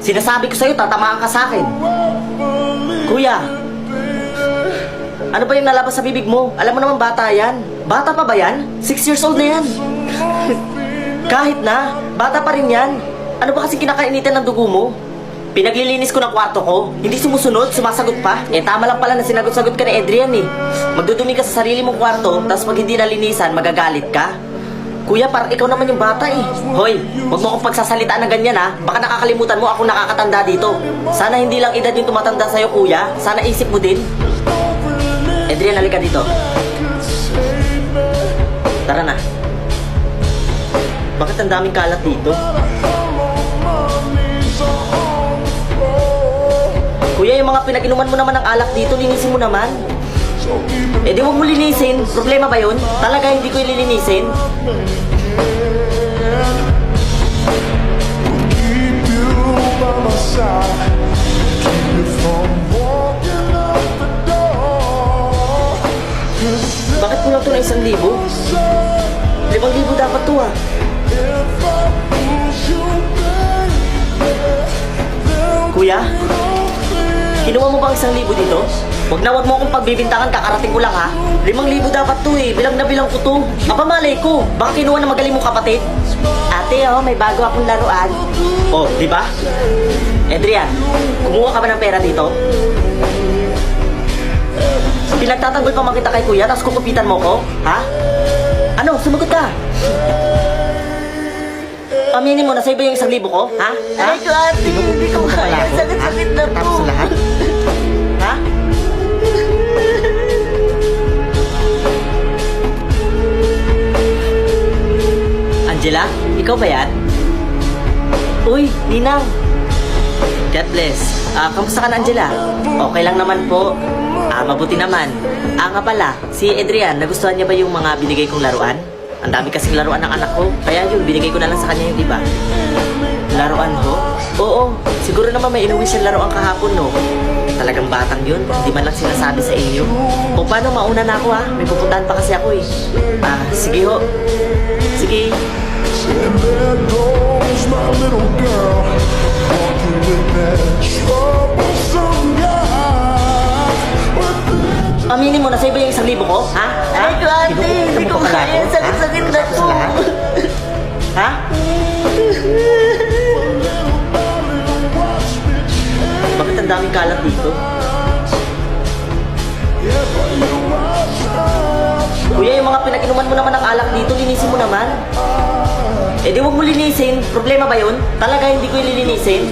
Sinasabi ko sa'yo, tatamaan ka sa akin. Kuya, ano ba yung nalabas sa bibig mo? Alam mo naman bata yan. Bata pa ba yan? 6 years old na yan. Kahit na, bata pa rin yan. Ano ba kasi kinakainitan ng dugo mo? Pinaglilinis ko ng kwarto ko, hindi sumusunod, sumasagot pa. Eh tama lang pala na sinagot-sagot ka ni Adrian eh. Magdudumi ka sa sarili mong kwarto, tapos pag hindi nalinisan, magagalit ka. Kuya, parang ikaw naman yung bata eh. Hoy, huwag mo akong pagsasalitaan ng ganyan ha. Baka nakakalimutan mo ako nakakatanda dito. Sana hindi lang edad yung tumatanda sa'yo kuya. Sana isip mo din. Adrian, halika dito. Tara na. Bakit ang daming kalat dito? Kuya, yung mga pinag-inuman mo naman ng alak dito, linisin mo naman. Eh di huwag mo linisin. Problema ba yun? Talaga hindi ko ililinisin? Bakit kulang to na 1,000? 5,000 dapat to ah. Kuya, kinuha mo bang 1,000 dito? Huwag mo akong pagbibintangan, kakarating ko lang ha. 5,000 dapat to eh, bilang na bilang ko to. Aba malay ko, baka kinuha na magaling mong kapatid. Ate oh, may bago akong laruan. Oh, di ba? Adrian, kumuha ka ba ng pera dito? Pinagtatanggol pa makita kay kuya, tapos kukupitan mo ko? Ha? Ano, sumagot ka? Aminin mo, nasa iba yung 1,000 ko? Ha? Ay ko ate, hindi ko kaya. Sakit-sakit na po. Tapos lahat? Ha? Angela, ikaw ba yan? Uy, Ninang. God bless. Kamusta ka na, Angela? Okay lang naman po. Mabuti naman. Nga pala, si Adrian, nagustuhan niya ba yung mga binigay kong laruan? Ang dami kasing laruan ng anak ko. Kaya yun, binigay ko na lang sa kanya yung iba. Laruan ho? Oo, siguro naman may inuwi siyang laruan kahapon, no? Talagang batang yun. Hindi man lang sinasabi sa inyo. O paano, mauna na ako ha? May pupuntahan pa kasi ako eh. Sige ho. Sige. And there goes my little girl, walking with that troublesome guy. Aminin mo, nasa iba yung 1,000 ko? Ha? Ay ko ate, hindi ko kaya. Sakit-sakit na po. Ha? Bakit ang daming kalat dito? Kuya, yung mga pinag-inuman mo naman ng alak dito, linisin mo naman. Eh di huwag mo linisin. Problema ba yun? Talaga hindi ko ililinisin?